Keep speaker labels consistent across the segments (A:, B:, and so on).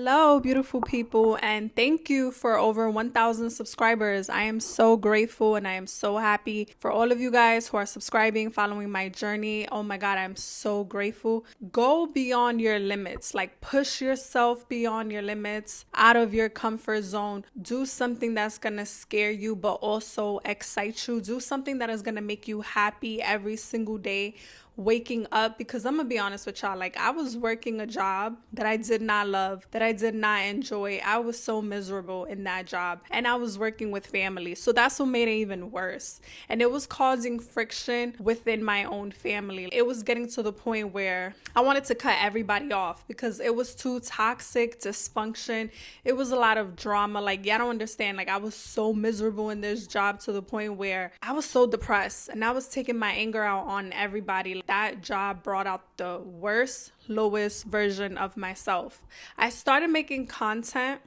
A: Hello, beautiful people, and thank you for over 1,000 subscribers. I am so grateful and I am so happy for all of you guys who are subscribing, following my journey. Oh my God, I'm so grateful. Go beyond your limits, like push yourself beyond your limits, out of your comfort zone. Do something that's gonna scare you, but also excite you. Do something that is gonna make you happy every single day. Waking up, because I'm gonna be honest with y'all, like I was working a job that I did not love, that I did not enjoy. I was so miserable in that job, and I was working with family, so that's what made it even worse. And it was causing friction within my own family. It was getting to the point where I wanted to cut everybody off because it was too toxic, dysfunction. It was a lot of drama. Like, y'all don't understand, like I was so miserable in this job to the point where I was so depressed and I was taking my anger out on everybody. That job brought out the worst, lowest version of myself. I started making content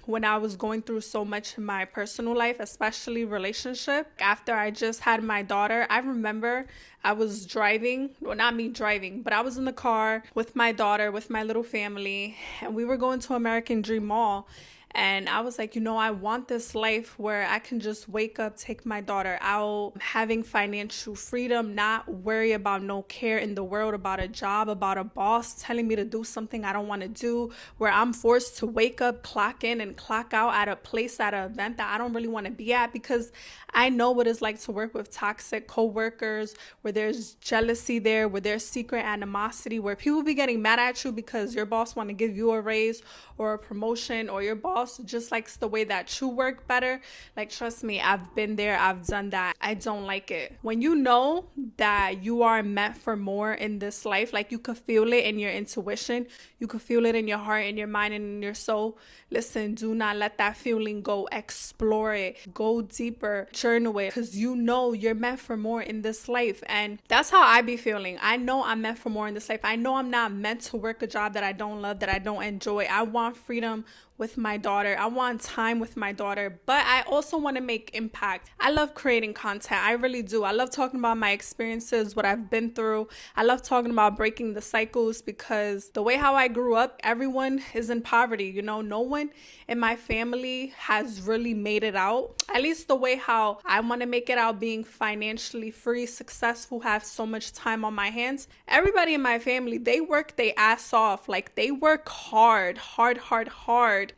A: when I was going through so much in my personal life, especially relationship. After I just had my daughter, I remember I was driving, well, not me driving, but I was in the car with my daughter, with my little family, and we were going to American Dream Mall. And I was like, I want this life where I can just wake up, take my daughter out, having financial freedom, not worry about no care in the world, about a job, about a boss telling me to do something I don't want to do, where I'm forced to wake up, clock in and clock out at a place, at an event that I don't really want to be at, because I know what it's like to work with toxic coworkers, where there's jealousy there, where there's secret animosity, where people be getting mad at you because your boss want to give you a raise or a promotion, or your boss just likes the way that you work better. Like, trust me, I've been there, I've done that. I don't like it. When you know that you are meant for more in this life, like you could feel it in your intuition, you could feel it in your heart, in your mind, and in your soul. Listen, do not let that feeling go. Explore it, go deeper, journal it, because you know you're meant for more in this life. And that's how I be feeling. I know I'm meant for more in this life. I know I'm not meant to work a job that I don't love, that I don't enjoy. I want freedom with my daughter. I want time with my daughter, but I also want to make impact. I love creating content. I really do. I love talking about my experiences, what I've been through. I love talking about breaking the cycles, because the way how I grew up, everyone is in poverty. No one in my family has really made it out. At least the way how I want to make it out, being financially free, successful, have so much time on my hands. Everybody in my family, they work their ass off. Like, they work hard.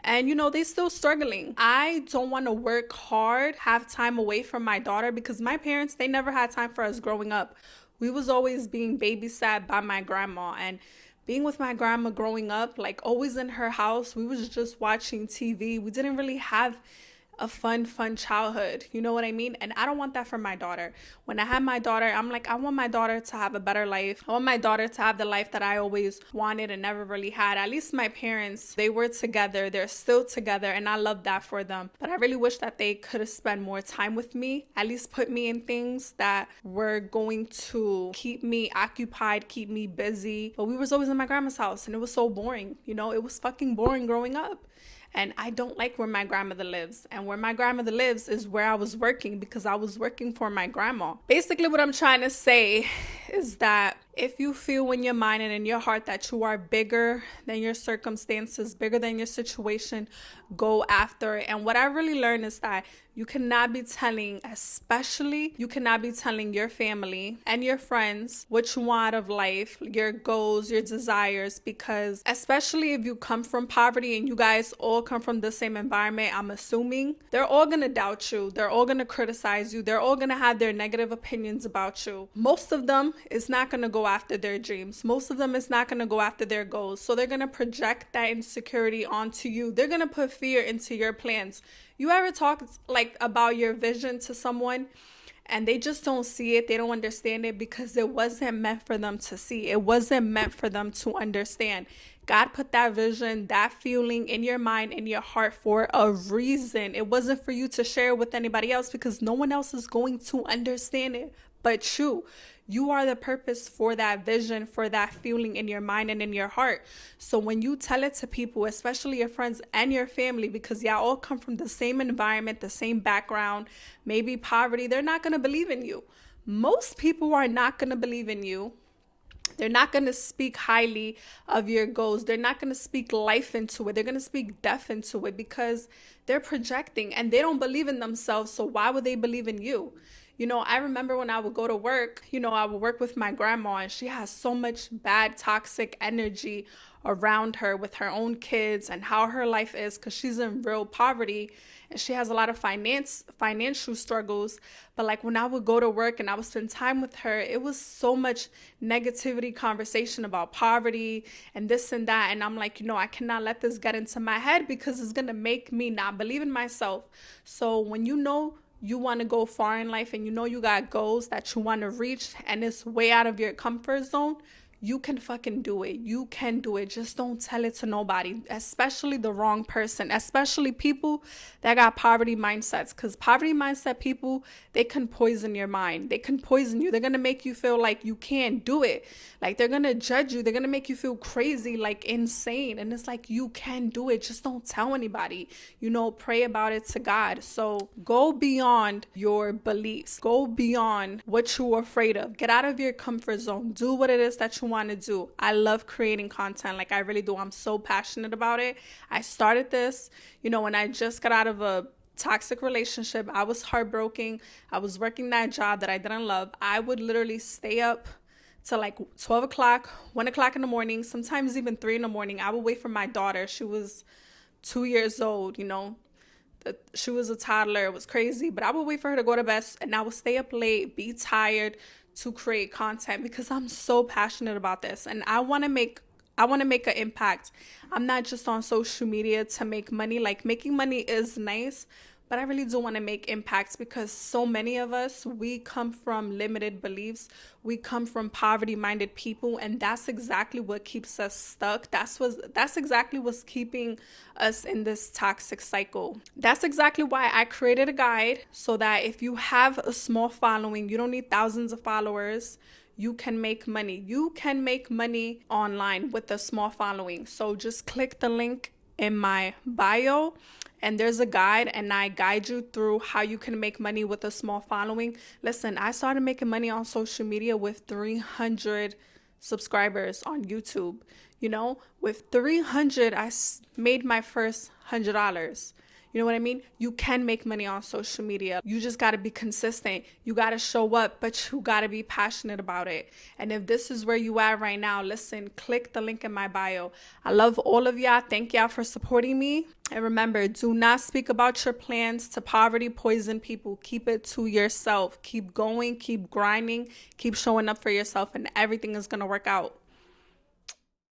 A: And they still struggling. I don't want to work hard, have time away from my daughter, because my parents, they never had time for us growing up. We was always being babysat by my grandma, and being with my grandma growing up, like always in her house, we was just watching TV. We didn't really have a fun childhood. You know what I mean? And I don't want that for my daughter. When I had my daughter, I'm like, I want my daughter to have a better life. I want my daughter to have the life that I always wanted and never really had. At least my parents, they were together. They're still together, and I love that for them. But I really wish that they could have spent more time with me, at least put me in things that were going to keep me occupied, keep me busy. But we was always in my grandma's house, and it was so boring. It was fucking boring growing up. And I don't like where my grandmother lives. And where my grandmother lives is where I was working, because I was working for my grandma. Basically, what I'm trying to say is that if you feel in your mind and in your heart that you are bigger than your circumstances, bigger than your situation, go after it. And what I really learned is that you cannot be telling your family and your friends what you want out of life, your goals, your desires, because especially if you come from poverty and you guys all come from the same environment, I'm assuming they're all going to doubt you. They're all going to criticize you. They're all going to have their negative opinions about you. Most of them is not going to go after their dreams. Most of them is not going to go after their goals. So they're going to project that insecurity onto you. They're going to put fear into your plans. You ever talk about your vision to someone and they just don't see it? They don't understand it because it wasn't meant for them to see. It wasn't meant for them to understand. God put that vision, that feeling in your mind, in your heart for a reason. It wasn't for you to share with anybody else, because no one else is going to understand it but you. You are the purpose for that vision, for that feeling in your mind and in your heart. So when you tell it to people, especially your friends and your family, because y'all all come from the same environment, the same background, maybe poverty, they're not going to believe in you. Most people are not going to believe in you They're not going to speak highly of your goals. They're not going to speak life into it. They're going to speak death into it because they're projecting and they don't believe in themselves. So why would they believe in you? I remember when I would go to work, I would work with my grandma and she has so much bad, toxic energy around her with her own kids and how her life is because she's in real poverty and she has a lot of financial struggles. But like when I would go to work and I would spend time with her, it was so much negativity conversation about poverty and this and that. And I'm like, I cannot let this get into my head because it's going to make me not believe in myself. So when you want to go far in life and you got goals that you want to reach and it's way out of your comfort zone, you can fucking do it. You can do it. Just don't tell it to nobody, especially the wrong person, especially people that got poverty mindsets. Because poverty mindset people, they can poison your mind. They can poison you. They're going to make you feel like you can't do it. Like they're going to judge you. They're going to make you feel crazy, like insane. And it's like, you can do it. Just don't tell anybody. Pray about it to God. So go beyond your beliefs. Go beyond what you're afraid of. Get out of your comfort zone. Do what it is that you want to do. I love creating content. Like I really do. I'm so passionate about it. I started this, when I just got out of a toxic relationship. I was heartbroken. I was working that job that I didn't love. I would literally stay up till like 12 o'clock, 1 o'clock in the morning, sometimes even 3 in the morning. I would wait for my daughter. She was 2 years old, she was a toddler. It was crazy, but I would wait for her to go to bed and I would stay up late, be tired to create content because I'm so passionate about this and I want to make an impact. I'm not just on social media to make money. Like making money is nice, but I really do want to make impacts because so many of us, we come from limited beliefs. We come from poverty-minded people, and that's exactly what keeps us stuck. That's exactly what's keeping us in this toxic cycle. That's exactly why I created a guide so that if you have a small following, you don't need thousands of followers. You can make money. You can make money online with a small following. So just click the link in my bio and there's a guide and I guide you through how you can make money with a small following. Listen, I started making money on social media with 300 subscribers on YouTube. With 300, I made my first $100. You know what I mean? You can make money on social media. You just got to be consistent. You got to show up, but you got to be passionate about it. And if this is where you are right now, listen, click the link in my bio. I love all of y'all. Thank y'all for supporting me. And remember, do not speak about your plans to poverty poison people. Keep it to yourself. Keep going, keep grinding, keep showing up for yourself, and everything is going to work out.